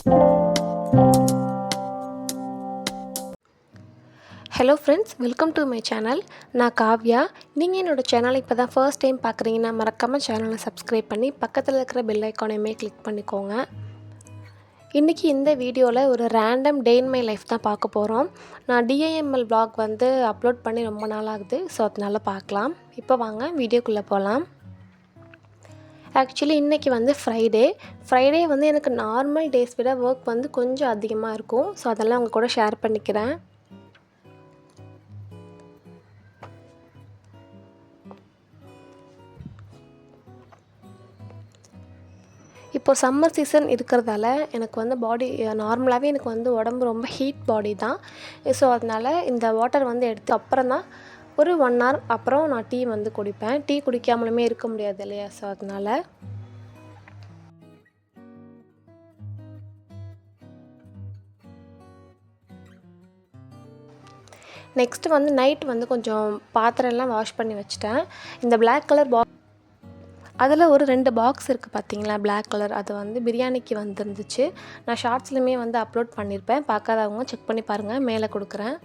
Hello friends, welcome to my channel. நான் காவ்யா. நீங்கள் என்னோடய சேனலை இப்போ தான் ஃபர்ஸ்ட் டைம் பார்க்குறீங்கன்னா மறக்காமல் சேனலை சப்ஸ்கிரைப் பண்ணி பக்கத்தில் இருக்கிற பெல் ஐக்கானையுமே கிளிக் பண்ணிக்கோங்க. இன்றைக்கி இந்த வீடியோவில் ஒரு random day in my life தான் பார்க்க போகிறோம். நான் டிஐஎம்எல் vlog வந்து அப்லோட் பண்ணி ரொம்ப நாள் ஆகுது, ஸோ அதனால் பார்க்கலாம். இப்போ வாங்க வீடியோக்குள்ளே போகலாம். ஆக்சுவலி இன்றைக்கி வந்து ஃப்ரைடே வந்து எனக்கு நார்மல் டேஸ் விட ஒர்க் வந்து கொஞ்சம் அதிகமாக இருக்கும். ஸோ அதெல்லாம் உங்கள் கூட ஷேர் பண்ணிக்கிறேன். இப்போ சம்மர் சீசன் இருக்கிறதால எனக்கு வந்து நார்மலாகவே எனக்கு வந்து உடம்பு ரொம்ப ஹீட் பாடி தான். ஸோ அதனால் இந்த வாட்டர் வந்து எடுத்து அப்புறம் தான் ஒரு 1 hour அப்புறம் நான் டீ வந்து குடிப்பேன். டீ குடிக்காமலுமே இருக்க முடியாது இல்லையா? ஸோ அதனால் நெக்ஸ்ட்டு வந்து நைட் வந்து கொஞ்சம் பாத்திரம்லாம் வாஷ் பண்ணி வச்சுட்டேன். இந்த பிளாக் கலர் அதில் ஒரு 2 பாக்ஸ் இருக்குது பார்த்தீங்களா, பிளாக் கலர். அது வந்து பிரியாணிக்கு வந்துருந்துச்சு. நான் ஷார்ட்ஸ்லையுமே வந்து அப்லோட் பண்ணியிருப்பேன். பார்க்காதவங்க செக் பண்ணி பாருங்கள், மேலே கொடுக்குறேன்.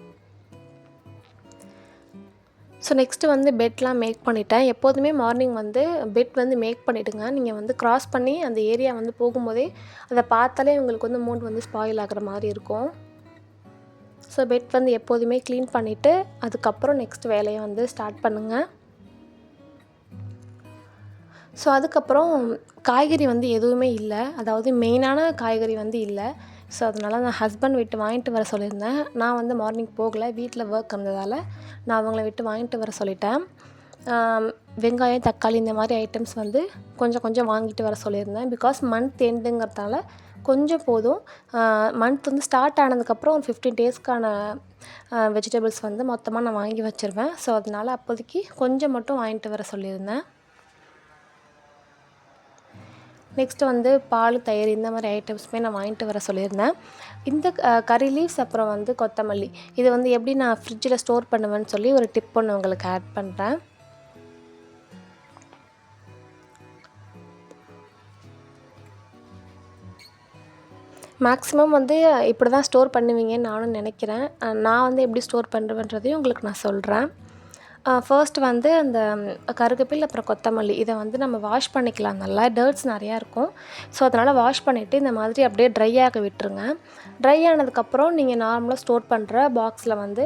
ஸோ நெக்ஸ்ட்டு வந்து பெட்லாம் மேக் பண்ணிட்டேன். எப்போதுமே மார்னிங் வந்து பெட் வந்து மேக் பண்ணிவிடுங்க. நீங்கள் வந்து க்ராஸ் பண்ணி அந்த ஏரியா வந்து போகும்போதே அதை பார்த்தாலே உங்களுக்கு வந்து மூட் வந்து ஸ்பாயில் ஆகிற மாதிரி இருக்கும். ஸோ பெட் வந்து எப்போதுமே க்ளீன் பண்ணிவிட்டு அதுக்கப்புறம் நெக்ஸ்ட் வேலையை வந்து ஸ்டார்ட் பண்ணுங்கள். ஸோ அதுக்கப்புறம் காய்கறி வந்து எதுவுமே இல்லை, அதாவது மெயினான காய்கறி வந்து இல்லை. ஸோ அதனால் நான் ஹஸ்பண்ட் விட்டு வாங்கிட்டு வர சொல்லியிருந்தேன். நான் வந்து மார்னிங் போகலை, வீட்டில் ஒர்க் இருந்ததால் நான் அவங்கள விட்டு வாங்கிட்டு வர சொல்லிட்டேன். வெங்காயம், தக்காளி இந்த மாதிரி ஐட்டம்ஸ் வந்து கொஞ்சம் வாங்கிட்டு வர சொல்லியிருந்தேன். பிகாஸ் மந்த் எண்டுங்கிறதால கொஞ்சம் போதும். மந்த் வந்து ஸ்டார்ட் ஆனதுக்கப்புறம் ஒரு 15 டேஸ்க்கான வெஜிடபிள்ஸ் வந்து மொத்தமாக நான் வாங்கி வச்சுருவேன். ஸோ அதனால் அப்போதைக்கு கொஞ்சம் மட்டும் வாங்கிட்டு வர சொல்லியிருந்தேன். நெக்ஸ்ட்டு வந்து பால், தயிர் இந்த மாதிரி ஐட்டம்ஸுமே நான் வாங்கிட்டு வர சொல்லியிருந்தேன். இந்த கறி லீவ்ஸ் அப்புறம் வந்து கொத்தமல்லி இது வந்து எப்படி நான் ஃப்ரிட்ஜில் ஸ்டோர் பண்ணுவேன்னு சொல்லி ஒரு டிப் ஒன்று உங்களுக்கு ஆட் பண்ணுறேன். மேக்ஸிமம் வந்து இப்படி தான் ஸ்டோர் பண்ணுவீங்கன்னு நானும் நினைக்கிறேன். நான் வந்து எப்படி ஸ்டோர் பண்ணுறேன்றதையும் உங்களுக்கு நான் சொல்கிறேன். ஃபர்ஸ்ட் வந்து அந்த கருவேப்பிலை அப்புறம் கொத்தமல்லி இதை வந்து நம்ம வாஷ் பண்ணிக்கலாம். நல்லா டர்ட்ஸ் நிறையா இருக்கும். ஸோ அதனால் வாஷ் பண்ணிவிட்டு இந்த மாதிரி அப்படியே ட்ரை ஆக விட்டுருங்க. ட்ரை ஆனதுக்கப்புறம் நீங்கள் நார்மலாக ஸ்டோர் பண்ணுற பாக்ஸில் வந்து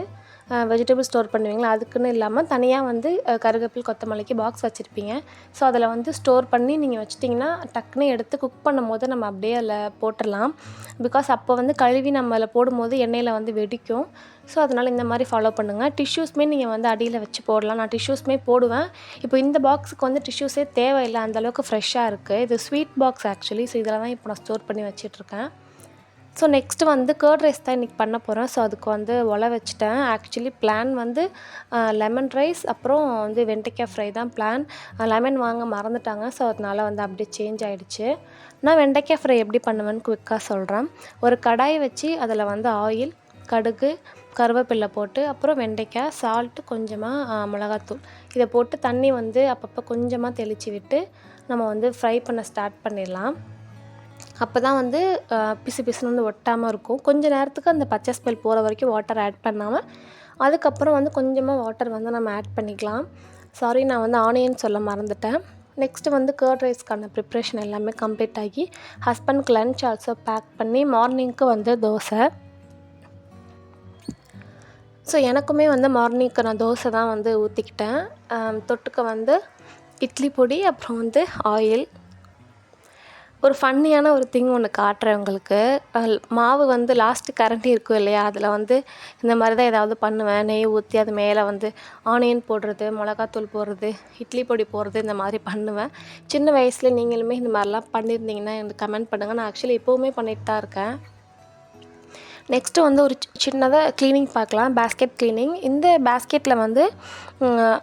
வெஜிடபிள் ஸ்டோர் பண்ணுவீங்களா, அதுக்குன்னு இல்லாமல் தனியாக வந்து கருவேப்பிலை, கொத்தமல்லிக்கு பாக்ஸ் வச்சுருப்பீங்க. ஸோ அதில் வந்து ஸ்டோர் பண்ணி நீங்கள் வச்சிட்டிங்கன்னா டக்குன்னு எடுத்து குக் பண்ணும்போது நம்ம அப்படியே அதில் போட்டுடலாம். பிகாஸ் அப்போ வந்து கழுவி நம்ம அதில் போடும்போது எண்ணெயில் வந்து வெடிக்கும். ஸோ அதனால் இந்த மாதிரி ஃபாலோ பண்ணுங்கள். டிஷ்யூஸ்மே நீங்கள் வந்து அடியில் வச்சு போடலாம். நான் டிஷ்யூஸ்மே போடுவேன். இப்போ இந்த பாக்ஸுக்கு வந்து டிஷ்யூஸே தேவையில்லை, அந்தளவுக்கு ஃப்ரெஷ்ஷாக இருக்குது. இது ஸ்வீட் பாக்ஸ் ஆக்சுவலி. ஸோ இதில் தான் இப்போ நான் ஸ்டோர் பண்ணி வச்சிட்ருக்கேன். ஸோ நெக்ஸ்ட்டு வந்து கர்ட் ரைஸ் தான் இன்றைக்கி பண்ண போகிறேன். ஸோ அதுக்கு வந்து வச்சிட்டேன். ஆக்சுவலி பிளான் வந்து லெமன் ரைஸ் அப்புறம் வந்து வெண்டைக்காய் ஃப்ரை தான் பிளான். லெமன் வாங்க மறந்துட்டாங்க. ஸோ அதனால் வந்து அப்படியே சேஞ்ச் ஆகிடுச்சு. நான் வெண்டைக்காய் ஃப்ரை எப்படி பண்ணுவேன்னு குயிக்காக சொல்கிறேன். ஒரு கடாய் வச்சு அதில் வந்து ஆயில், கடுகு, கருவேப்பிலை போட்டு அப்புறம் வெண்டைக்காய், சால்ட்டு, கொஞ்சமாக மிளகாத்தூள் இதை போட்டு தண்ணி வந்து அப்பப்போ கொஞ்சமாக தெளித்து விட்டு நம்ம வந்து ஃப்ரை பண்ண ஸ்டார்ட் பண்ணிடலாம். அப்போ தான் வந்து பிசு பிசுன்னு வந்து ஒட்டாமல் இருக்கும். கொஞ்சம் நேரத்துக்கு அந்த பச்சை ஸ்மெல் போகிற வரைக்கும் வாட்டர் ஆட் பண்ணாமல் அதுக்கப்புறம் வந்து கொஞ்சமாக வாட்டர் வந்து நம்ம ஆட் பண்ணிக்கலாம். சாரி, நான் வந்து ஆனியன் சொல்ல மறந்துட்டேன். நெக்ஸ்ட்டு வந்து கர்ட் ரைஸ்க்கான ப்ரிப்ரேஷன் எல்லாமே கம்ப்ளீட் ஆகி ஹஸ்பண்ட்க்கு லன்ச் ஆல்சோ பேக் பண்ணி மார்னிங்க்கு வந்து தோசை. ஸோ எனக்குமே வந்து மார்னிங்க்கு நான் தோசை தான் வந்து ஊற்றிக்கிட்டேன். தொட்டுக்க வந்து இட்லி பொடி அப்புறம் வந்து ஆயில். ஒரு ஃபன்னியான ஒரு திங் ஒன்று காட்டுறேன் உங்களுக்கு. மாவு வந்து லாஸ்ட்டு கரண்டி இருக்கும் இல்லையா, அதில் வந்து இந்த மாதிரி தான் ஏதாவது பண்ணுவேன். நெய் ஊற்றி அது மேலே வந்து ஆனியன் போடுறது, மிளகாத்தூள் போடுறது, இட்லி பொடி போடுறது, இந்த மாதிரி பண்ணுவேன். சின்ன வயசில் நீங்களுமே இந்த மாதிரிலாம் பண்ணியிருந்தீங்கன்னா எனக்கு கமெண்ட் பண்ணுங்கள். நான் ஆக்சுவலி எப்போவுமே பண்ணிட்டு தான் இருக்கேன். நெக்ஸ்ட்டு வந்து ஒரு சின்னதாக க்ளீனிங் பார்க்கலாம், பேஸ்கெட் க்ளீனிங். இந்த பேஸ்கெட்டில் வந்து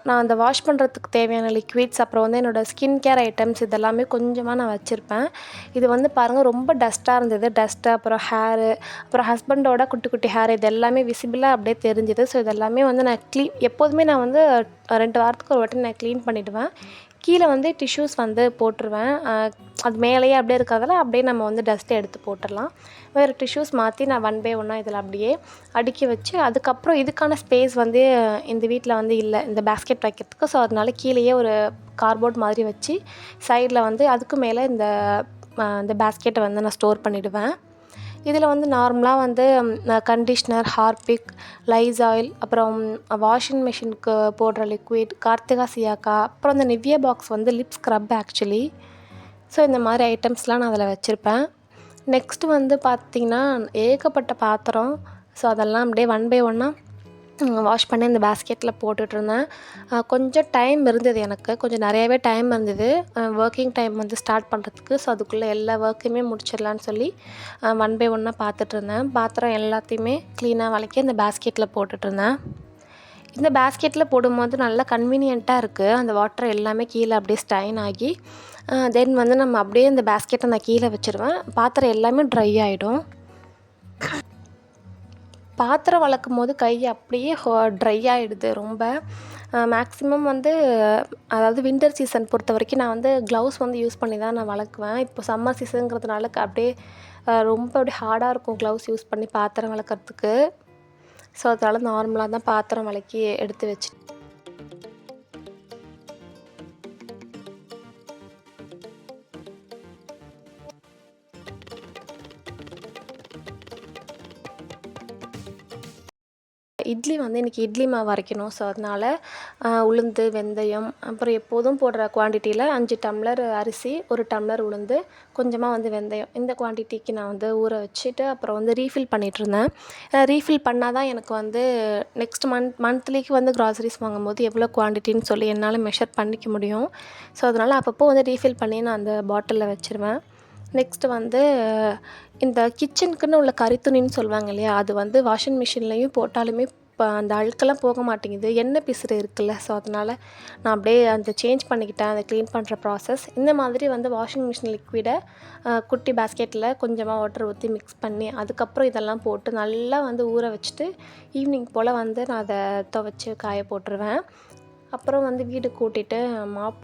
நான் அந்த வாஷ் பண்ணுறதுக்கு தேவையான லிக்விட்ஸ் அப்புறம் வந்து என்னோடய ஸ்கின் கேர் ஐட்டம்ஸ் இதெல்லாமே கொஞ்சமாக நான் வச்சுருப்பேன். இது வந்து பாருங்கள் ரொம்ப டஸ்ட்டாக இருந்தது. டஸ்ட்டு அப்புறம் ஹேரு அப்புறம் ஹஸ்பண்டோட குட்டி குட்டி ஹேர் இது எல்லாமே விசிபிளாக அப்படியே தெரிஞ்சுது. ஸோ இதெல்லாமே வந்து நான் எப்போதுமே நான் வந்து 2 வாரத்துக்கு ஒரு வாட்டி நான் க்ளீன் பண்ணிவிடுவேன். கீழே வந்து டிஷ்யூஸ் வந்து போட்டுருவேன். அது மேலேயே அப்படியே இருக்கிறதால அப்படியே நம்ம வந்து டஸ்ட்டை எடுத்து போட்டுடலாம். வேறு டிஷ்யூஸ் மாற்றி நான் ஒன் பை ஒன்னாக இதில் அப்படியே அடுக்கி வச்சு, அதுக்கப்புறம் இதுக்கான ஸ்பேஸ் வந்து இந்த வீட்டில் வந்து இல்லை இந்த பேஸ்கெட் வைக்கிறதுக்கு. ஸோ அதனால கீழேயே ஒரு கார்ட்போர்ட் மாதிரி வச்சு சைடில் வந்து அதுக்கு மேலே இந்த பேஸ்கெட்டை வந்து நான் ஸ்டோர் பண்ணிவிடுவேன். இதில் வந்து நார்மலாக வந்து கண்டிஷ்னர், ஹார்பிக், லைஸாயில், அப்புறம் வாஷிங் மிஷினுக்கு போடுற லிக்விட், கார்த்திகா சியாக்கா, அப்புறம் இந்த நிவ்யா பாக்ஸ் வந்து லிப் ஸ்க்ரப் ஆக்சுவலி. ஸோ இந்த மாதிரி ஐட்டம்ஸ்லாம் நான் அதில் வச்சுருப்பேன். நெக்ஸ்ட்டு வந்து பார்த்திங்கன்னா ஏகப்பட்ட பாத்திரம். ஸோ அதெல்லாம் அப்படியே ஒன் பை ஒன்னாக வாஷ் பண்ணி இந்த பேஸ்கெட்டில் போட்டுட்ருந்தேன். கொஞ்சம் டைம் இருந்தது, எனக்கு கொஞ்சம் நிறையாவே டைம் இருந்தது ஒர்க்கிங் டைம் வந்து ஸ்டார்ட் பண்ணுறதுக்கு. ஸோ அதுக்குள்ளே எல்லா ஒர்க்குமே முடிச்சிடலான்னு சொல்லி ஒன் பை ஒன்னாக பார்த்துட்ருந்தேன். பாத்திரம் எல்லாத்தையுமே க்ளீனாக விளக்கி இந்த பேஸ்கெட்டில் போட்டுட்ருந்தேன். இந்த பேஸ்கெட்டில் போடும்போது நல்லா கன்வீனியண்ட்டாக இருக்குது. அந்த வாட்டர் எல்லாமே கீழே அப்படியே ஸ்டைன் ஆகி தென் வந்து நம்ம அப்படியே இந்த பேஸ்கெட்டை நான் கீழே வச்சுருவேன். பாத்திரம் எல்லாமே ட்ரை ஆகிடும். பாத்திரம் வளர்க்கும் போது கை அப்படியே ட்ரை ஆகிடுது ரொம்ப. மேக்ஸிமம் வந்து அதாவது வின்டர் சீசன் பொறுத்த வரைக்கும் நான் வந்து க்ளவுஸ் வந்து யூஸ் பண்ணி தான் நான் வளர்க்குவேன். இப்போ சம்மர் சீசனுங்கிறதுனால அப்படியே ரொம்ப அப்படியே ஹார்டாக இருக்கும் க்ளவுஸ் யூஸ் பண்ணி பாத்திரம் வளர்க்குறதுக்கு. ஸோ அதனால் நார்மலாக தான் பாத்திரம் விளக்கி எடுத்து வச்சு இட்லி வந்து இன்றைக்கி இட்லி மாவு அரைக்கணும். ஸோ அதனால் உளுந்து, வெந்தயம், அப்புறம் எப்போதும் போடுற குவான்டிட்டியில் 5 டம்ளர் அரிசி, 1 டம்ளர் உளுந்து, கொஞ்சமாக வந்து வெந்தயம், இந்த குவான்டிட்டிக்கு நான் வந்து ஊற வச்சுட்டு அப்புறம் வந்து ரீஃபில் பண்ணிகிட்ருந்தேன். ரீஃபில் பண்ணால் தான் எனக்கு வந்து நெக்ஸ்ட் மந்த்லிக்கு வந்து க்ராசரிஸ் வாங்கும்போது எவ்வளோ குவான்டிட்டின்னு சொல்லி என்னால் மெஷர் பண்ணிக்க முடியும். ஸோ அதனால் அப்பப்போ வந்து ரீஃபில் பண்ணி நான் அந்த பாட்டிலில் வச்சுருவேன். நெக்ஸ்ட்டு வந்து இந்த கிச்சனுக்குன்னு உள்ள கரித்துணின்னு சொல்லுவாங்க இல்லையா, அது வந்து வாஷிங் மிஷின்லேயும் போட்டாலுமே இப்போ அந்த அழுக்கெல்லாம் போக மாட்டேங்குது, எண்ணெய் பிசுறு இருக்குல்ல. ஸோ அதனால் நான் அப்படியே அந்த சேஞ்ச் பண்ணிக்கிட்டேன் அதை க்ளீன் பண்ணுற ப்ராசஸ். இந்த மாதிரி வந்து வாஷிங் மிஷின் லிக்விடை குட்டி பேஸ்கெட்டில் கொஞ்சமாக வாட்டர் ஊற்றி மிக்ஸ் பண்ணி அதுக்கப்புறம் இதெல்லாம் போட்டு நல்லா வந்து ஊற வச்சுட்டு ஈவினிங் போல் வந்து நான் அதை துவைச்சி காய போட்டுருவேன். அப்புறம் வந்து வீடு கூட்டிட்டு மாப்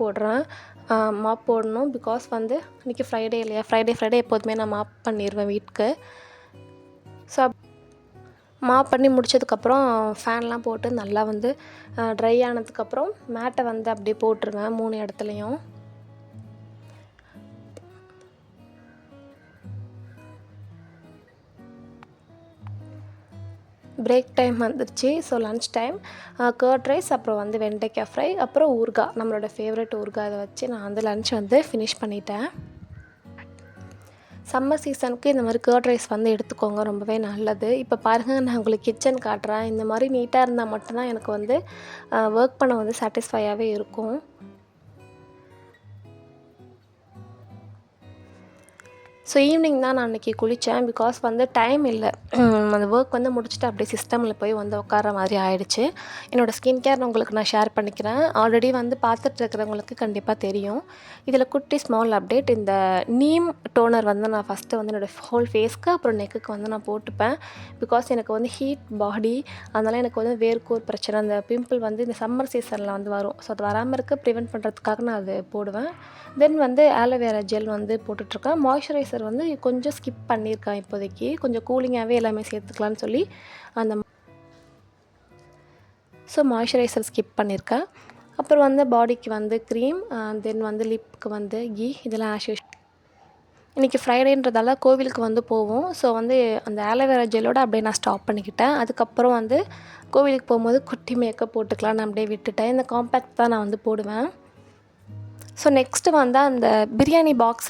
போடணும். பிகாஸ் வந்து இன்றைக்கி ஃப்ரைடே இல்லையா, ஃப்ரைடே எப்போதுமே நான் மாப் பண்ணிடுவேன் வீட்டுக்கு. ஸோ மாப் பண்ணி முடித்ததுக்கப்புறம் ஃபேன்லாம் போட்டு நல்லா வந்து ட்ரை ஆனதுக்கப்புறம் மேட்டை வந்து அப்படியே போட்டுருவேன் 3 இடத்துலையும். பிரேக் டைம் வந்துருச்சு. So lunch time. Curd rice, அப்புறம் வந்து வெண்டைக்காய் ஃப்ரை, அப்புறம் ஊறுகாய், நம்மளோட ஃபேவரட் ஊறுகாய். அதை வச்சு நான் வந்து லன்ச் வந்து ஃபினிஷ் பண்ணிட்டேன். சம்மர் சீசனுக்கு இந்த மாதிரி கர்ட் ரைஸ் வந்து எடுத்துக்கோங்க, ரொம்பவே நல்லது. இப்போ பாருங்கள், நான் உங்களுக்கு கிச்சன் காட்டுறேன். இந்த மாதிரி நீட்டாக இருந்தால் மட்டும்தான் எனக்கு வந்து ஒர்க் பண்ண வந்து சாட்டிஸ்ஃபையாகவே இருக்கும். ஸோ ஈவினிங் தான் நான் அன்றைக்கி குளித்தேன். பிகாஸ் வந்து டைம் இல்லை, அந்த ஒர்க் வந்து முடிச்சுட்டு அப்படியே சிஸ்டமில் போய் வந்து உட்கார்ற மாதிரி ஆகிடுச்சு. என்னோடய ஸ்கின் கேர் உங்களுக்கு நான் ஷேர் பண்ணிக்கிறேன். ஆல்ரெடி வந்து பார்த்துட்ருக்கிறவங்களுக்கு கண்டிப்பாக தெரியும். இதில் குட்டி ஸ்மால் அப்டேட், இந்த நீம் டோனர் வந்து நான் ஃபஸ்ட்டு வந்து என்னோடய ஹோல் ஃபேஸ்க்கு அப்புறம் நெக்குக்கு வந்து நான் போட்டுப்பேன். பிகாஸ் எனக்கு வந்து ஹீட் பாடி, அதனால் எனக்கு வந்து வேர்க்கூர் பிரச்சனை, அந்த பிம்பிள் வந்து இந்த சம்மர் சீசனில் வந்து வரும். ஸோ அது வராமல் இருக்க ப்ரிவென்ட் பண்ணுறதுக்காக நான் அது போடுவேன். தென் வந்து ஆலோவேரா ஜெல் வந்து போட்டுட்ருக்கேன். மாய்ஸ்சரைசர் வந்து கொஞ்சம் ஸ்கிப் பண்ணியிருக்கேன் இப்போதைக்கு, கொஞ்சம் கூலிங்காகவே எல்லாமே சேர்த்துக்கலான்னு சொல்லி அந்த ஸோ மாய்ஸ்சரைசர் ஸ்கிப் பண்ணியிருக்கேன். அப்புறம் வந்து பாடிக்கு வந்து க்ரீம், தென் வந்து லிப்புக்கு வந்து கீ, இதெல்லாம் ஆஷ் இன்றைக்கி ஃப்ரைடேன்றதால கோவிலுக்கு வந்து போவோம். ஸோ வந்து அந்த ஆலோவேரா ஜெல்லோட அப்படியே நான் ஸ்டாப் பண்ணிக்கிட்டேன். அதுக்கப்புறம் வந்து கோவிலுக்கு போகும்போது குட்டி மேக்கப் போட்டுக்கலாம் நான் அப்படியே விட்டுட்டேன். இந்த காம்பேக்ட் தான் நான் வந்து போடுவேன். ஸோ நெக்ஸ்ட்டு வந்து அந்த பிரியாணி பாக்ஸ்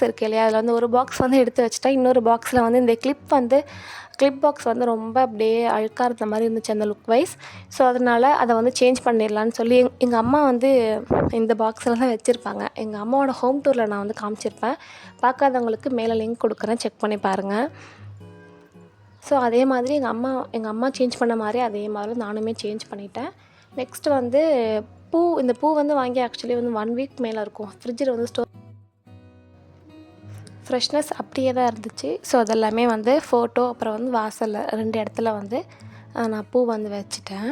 இருக்குது இல்லையா, அதில் வந்து ஒரு பாக்ஸ் வந்து எடுத்து வச்சுட்டேன். இன்னொரு பாக்ஸில் வந்து இந்த கிளிப் பாக்ஸ் வந்து ரொம்ப அப்படியே அழுக்காக இருந்த மாதிரி இருந்துச்சு அந்த லுக் வைஸ். ஸோ அதனால் அதை வந்து சேஞ்ச் பண்ணிடலான்னு சொல்லி எங்கள் அம்மா வந்து இந்த பாக்ஸில் தான் வச்சுருப்பாங்க. எங்கள் அம்மாவோட ஹோம் டூரில் நான் வந்து காமிச்சிருப்பேன். பார்க்காதவங்களுக்கு மேலே லிங்க் கொடுக்குறேன், செக் பண்ணி பாருங்கள். ஸோ அதே மாதிரி எங்கள் அம்மா சேஞ்ச் பண்ண மாதிரி அதே மாதிரி நானுமே சேஞ்ச் பண்ணிட்டேன். நெக்ஸ்ட்டு வந்து இந்த பூ வந்து வாங்கி ஆக்சுவலி வந்து 1 வீக் மேலே இருக்கும். ஃப்ரிட்ஜில் வந்து ஃப்ரெஷ்னஸ் அப்படியே தான் இருந்துச்சு. ஸோ அதெல்லாமே வந்து ஃபோட்டோ, அப்புறம் வந்து வாசலில் 2 இடத்துல வந்து நான் பூ வந்து வச்சுட்டேன்.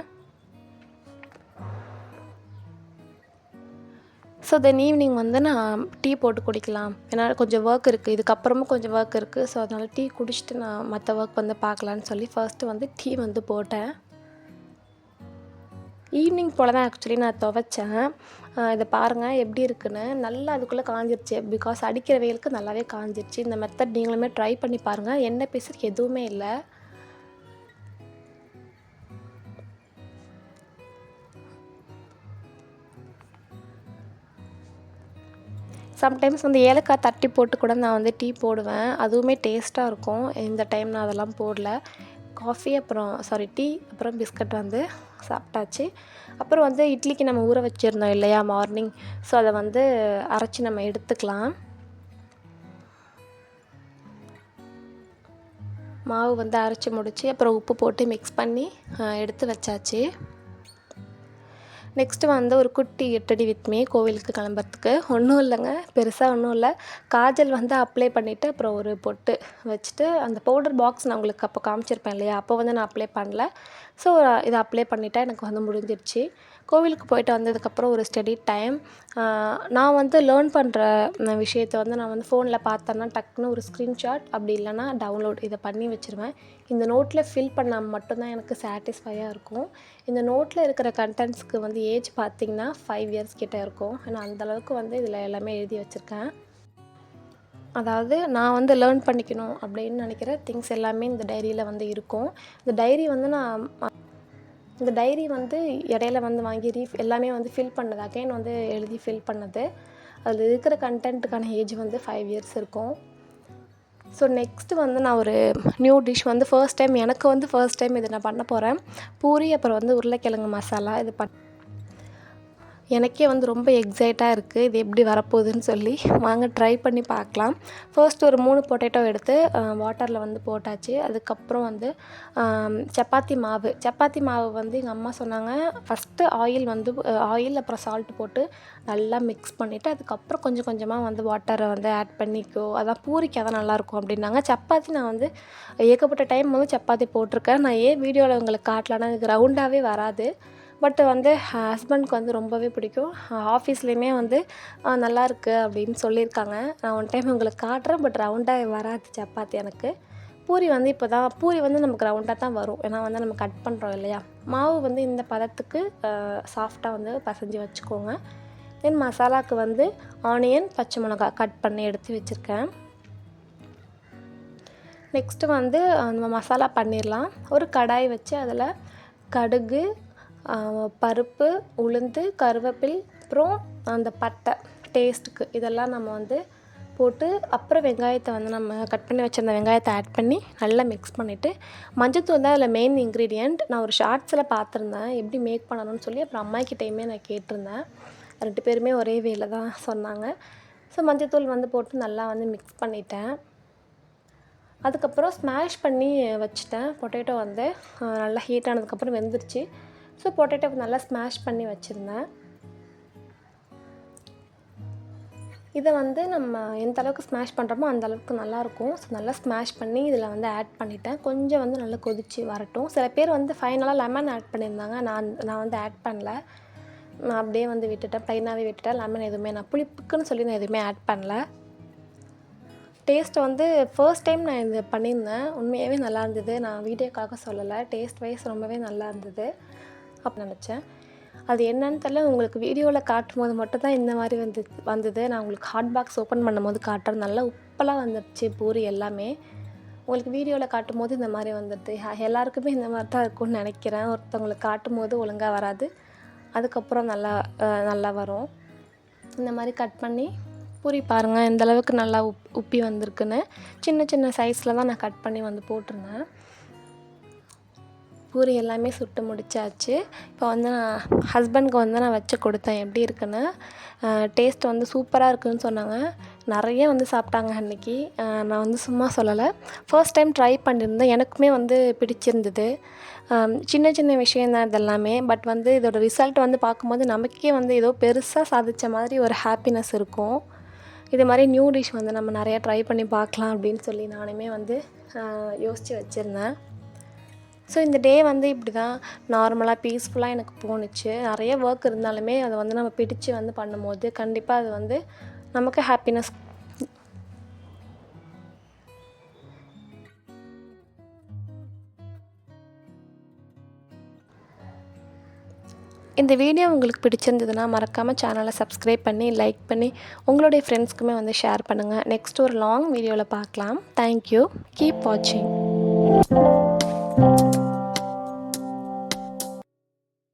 ஸோ தென் ஈவினிங் வந்து நான் டீ போட்டு குடிக்கலாம், ஏன்னா கொஞ்சம் ஒர்க் இருக்குது, இதுக்கப்புறமும் கொஞ்சம் ஒர்க் இருக்குது. ஸோ அதனால் டீ குடிச்சிட்டு நான் மற்ற ஒர்க் வந்து பார்க்கலான்னு சொல்லி ஃபர்ஸ்ட்டு வந்து டீ வந்து போட்டேன். ஈவினிங் போல் தான் ஆக்சுவலி நான் துவைச்சேன். இதை பாருங்கள் எப்படி இருக்குன்னு. நல்லா அதுக்குள்ளே காஞ்சிருச்சு, பிகாஸ் அடிக்கிற வெயிலுக்கு நல்லாவே காஞ்சிருச்சு. இந்த மெத்தட் நீங்களுமே ட்ரை பண்ணி பாருங்கள். எண்ணெய் பிசுக்கு எதுவுமே இல்லை. சம்டைம்ஸ் வந்து ஏலக்காய் தட்டி போட்டு கூட நான் வந்து டீ போடுவேன், அதுவுமே டேஸ்ட்டாக இருக்கும். இந்த டைம் நான் அதெல்லாம் போடல. காஃபி டீ அப்புறம் பிஸ்கட் வந்து சாப்பிட்டாச்சு. அப்புறம் வந்து இட்லிக்கு நம்ம ஊற வச்சுருந்தோம் இல்லையா மார்னிங், ஸோ அதை வந்து அரைச்சி நம்ம எடுத்துக்கலாம். மாவு வந்து அரைச்சி முடித்து அப்புறம் உப்பு போட்டு மிக்ஸ் பண்ணி எடுத்து வச்சாச்சு. நெக்ஸ்ட்டு வந்து ஒரு குட்டி எட்டடி வித் மீ கோவிலுக்கு கிளம்புறதுக்கு. ஒன்றும் இல்லைங்க, பெருசாக ஒன்றும் இல்லை. காஜல் வந்து அப்ளை பண்ணிவிட்டு அப்புறம் ஒரு பொட்டு வச்சுட்டு, அந்த பவுடர் பாக்ஸ் நான் உங்களுக்கு அப்போ காமிச்சிருப்பேன் இல்லையா, அப்போ வந்து நான் அப்ளை பண்ணல. ஸோ இதை அப்ளை பண்ணிட்டா எனக்கு வந்து முடிஞ்சிடுச்சு. கோவிலுக்கு போயிட்டு வந்ததுக்கப்புறம் ஒரு ஸ்டடி டைம். நான் வந்து லேர்ன் பண்ணுற விஷயத்தை வந்து நான் வந்து ஃபோனில் பார்த்தேன்னா டக்குன்னு ஒரு ஸ்க்ரீன்ஷாட், அப்படி இல்லைன்னா டவுன்லோட் இதை பண்ணி வச்சுருவேன். இந்த நோட்டில் ஃபில் பண்ணால் மட்டும்தான் எனக்கு சாட்டிஸ்ஃபையாக இருக்கும். இந்த நோட்டில் இருக்கிற கண்டென்ட்ஸ்க்கு வந்து ஏஜ் பார்த்திங்கன்னா 5 இயர்ஸ் கிட்டே இருக்கும். ஏன்னா அந்தளவுக்கு வந்து இதில் எல்லாமே எழுதி வச்சுருக்கேன். அதாவது நான் வந்து லேர்ன் பண்ணிக்கணும் அப்படின்னு நினைக்கிற திங்ஸ் எல்லாமே இந்த டைரியில் வந்து இருக்கும். இந்த டைரி வந்து இடையில வந்து வாங்கி எல்லாமே வந்து ஃபில் பண்ணது, அகைன் வந்து எழுதி ஃபில் பண்ணது. அதில் இருக்கிற கண்டென்ட்டுக்கான ஏஜ் வந்து 5 இயர்ஸ் இருக்கும். ஸோ நெக்ஸ்ட்டு வந்து நான் ஒரு நியூ டிஷ் வந்து ஃபர்ஸ்ட் டைம் இதை நான் பண்ண போகிறேன். பூரி அப்புறம் வந்து உருளைக்கிழங்கு மசாலா. இது எனக்கே வந்து ரொம்ப எக்ஸைட்டாக இருக்குது, இது எப்படி வரப்போகுதுன்னு சொல்லி. வாங்க ட்ரை பண்ணி பார்க்கலாம். ஃபர்ஸ்ட் ஒரு 3 பொட்டேட்டோ எடுத்து வாட்டரில் வந்து போட்டாச்சு. அதுக்கப்புறம் வந்து சப்பாத்தி மாவு வந்து எங்கள் அம்மா சொன்னாங்க, ஃபஸ்ட்டு ஆயில் அப்புறம் சால்ட்டு போட்டு நல்லா மிக்ஸ் பண்ணிவிட்டு அதுக்கப்புறம் கொஞ்சம் கொஞ்சமாக வந்து வாட்டரை வந்து ஆட் பண்ணிக்கோ, அதான் பூரிக்கு அதான் நல்லாயிருக்கும் அப்படின்னாங்க. சப்பாத்தி நான் வந்து ஏகப்பட்ட டைம் வந்து சப்பாத்தி போட்டிருக்கேன். நான் ஏன் வீடியோவில் உங்களுக்கு காட்டலான்னா எனக்கு ரவுண்டாகவே வராது. பட் வந்து ஹஸ்பண்ட்க்கு வந்து ரொம்பவே பிடிக்கும். ஆஃபீஸ்லேயுமே வந்து நல்லாயிருக்கு அப்படின்னு சொல்லியிருக்காங்க. நான் ஒன் டைம் உங்களுக்கு காட்டுறேன், பட் ரவுண்டாக வராது சப்பாத்தி எனக்கு. பூரி வந்து நமக்கு ரவுண்டாக தான் வரும், ஏன்னா வந்து நம்ம கட் பண்ணுறோம் இல்லையா. மாவு வந்து இந்த பதத்துக்கு சாஃப்டாக வந்து பசைஞ்சு வச்சுக்கோங்க. தென் மசாலாவுக்கு வந்து ஆனியன், பச்சை மிளகாய் கட் பண்ணி எடுத்து வச்சுருக்கேன். நெக்ஸ்ட்டு வந்து நம்ம மசாலா பண்ணிடலாம். ஒரு கடாய் வச்சு அதில் கடுகு, பருப்பு, உளுந்து, கருவேப்பிலை, அப்புறம் அந்த பட்டை டேஸ்ட்டுக்கு இதெல்லாம் நம்ம வந்து போட்டு, அப்புறம் வெங்காயத்தை வந்து நம்ம கட் பண்ணி வச்சுருந்த வெங்காயத்தை ஆட் பண்ணி நல்லா மிக்ஸ் பண்ணிவிட்டு, மஞ்சத்தூள் தான் அதில் மெயின் இன்க்ரீடியண்ட். நான் ஒரு ஷார்ட்ஸில் பார்த்துருந்தேன் எப்படி மேக் பண்ணணும்னு சொல்லி. அப்புறம் அம்மாக்கிட்டேயுமே நான் கேட்டிருந்தேன், 2 பேருமே ஒரே வேல தான் சொன்னாங்க. ஸோ மஞ்சத்தூள் வந்து போட்டு நல்லா வந்து மிக்ஸ் பண்ணிட்டேன். அதுக்கப்புறம் ஸ்மாஷ் பண்ணி வச்சுட்டேன். பொட்டேட்டோ வந்து நல்லா ஹீட் ஆனதுக்கப்புறம் வெந்துருச்சு. ஸோ பொட்டேட்டோ நல்லா ஸ்மாஷ் பண்ணி வச்சுருந்தேன். இதை வந்து நம்ம எந்த அளவுக்கு ஸ்மாஷ் பண்ணுறோமோ அந்த அளவுக்கு நல்லாயிருக்கும். ஸோ நல்லா ஸ்மாஷ் பண்ணி இதில் வந்து ஆட் பண்ணிட்டேன். கொஞ்சம் வந்து நல்லா கொதித்து வரட்டும். சில பேர் வந்து ஃபைனலாக லெமன் ஆட் பண்ணியிருந்தாங்க. நான் வந்து ஆட் பண்ணல. நான் அப்படியே வந்து விட்டுட்டேன், ப்ளைனாகவே விட்டுட்டேன். லெமன் எதுவுமே நான் புளிப்புக்குன்னு சொல்லி நான் எதுவுமே ஆட் பண்ணல. டேஸ்ட்டு வந்து ஃபர்ஸ்ட் டைம் நான் இது பண்ணியிருந்தேன். உண்மையாகவே நல்லா இருந்தது. நான் வீடியோக்காக சொல்லலை, டேஸ்ட் வைஸ் ரொம்பவே நல்லா இருந்தது அப்படி நினச்சேன். அது என்னன்னு தெரியல, உங்களுக்கு வீடியோவில் காட்டும் போது மட்டும்தான் இந்த மாதிரி வந்தது. நான் உங்களுக்கு ஹாட் பாக்ஸ் ஓப்பன் பண்ணும்போது காட்டுறேன். நல்லா உப்பெல்லாம் வந்துடுச்சு பூரி எல்லாமே. உங்களுக்கு வீடியோவில் காட்டும் போது இந்த மாதிரி வந்துடுது. எல்லாருக்குமே இந்த மாதிரி தான் இருக்கும்னு நினைக்கிறேன். ஒருத்தவங்களுக்கு காட்டும் போது ஒழுங்காக வராது, அதுக்கப்புறம் நல்லா வரும். இந்த மாதிரி கட் பண்ணி பூரி பாருங்கள் எந்தளவுக்கு நல்லா உப்பி வந்திருக்குன்னு. சின்ன சின்ன சைஸில் தான் நான் கட் பண்ணி வந்து போட்டிருந்தேன். பூரி எல்லாமே சுட்டு முடிச்சாச்சு. இப்போ வந்து நான் ஹஸ்பண்ட்க்கு வந்து நான் வச்சு கொடுத்தேன் எப்படி இருக்குன்னு. டேஸ்ட் வந்து சூப்பராக இருக்குதுன்னு சொன்னாங்க. நிறைய வந்து சாப்பிட்டாங்க அன்றைக்கி. நான் வந்து சும்மா சொல்லலை, ஃபர்ஸ்ட் டைம் ட்ரை பண்ணியிருந்தேன். எனக்குமே வந்து பிடிச்சிருந்தது. சின்ன சின்ன விஷயந்தான் இதெல்லாமே. பட் வந்து இதோட ரிசல்ட் வந்து பார்க்கும்போது நமக்கே வந்து ஏதோ பெருசாக சாதித்த மாதிரி ஒரு ஹாப்பினஸ் இருக்கும். இது மாதிரி நியூ டிஷ் வந்து நம்ம நிறையா ட்ரை பண்ணி பார்க்கலாம் அப்படின்னு சொல்லி நானுமே வந்து யோசித்து வச்சுருந்தேன். ஸோ இந்த டே வந்து இப்படி தான் நார்மலாக பீஸ்ஃபுல்லாக எனக்கு போணுச்சு. நிறைய ஒர்க் இருந்தாலுமே அதை வந்து நம்ம பிடிச்சு வந்து பண்ணும்போது கண்டிப்பாக அது வந்து நமக்கு ஹாப்பினஸ். இந்த வீடியோ உங்களுக்கு பிடிச்சிருந்ததுன்னா மறக்காமல் சேனலை சப்ஸ்கிரைப் பண்ணி லைக் பண்ணி உங்களுடைய ஃப்ரெண்ட்ஸ்க்குமே வந்து ஷேர் பண்ணுங்கள். நெக்ஸ்ட் ஒரு லாங் வீடியோவில் பார்க்கலாம். தேங்க்யூ. கீப் வாட்சிங்.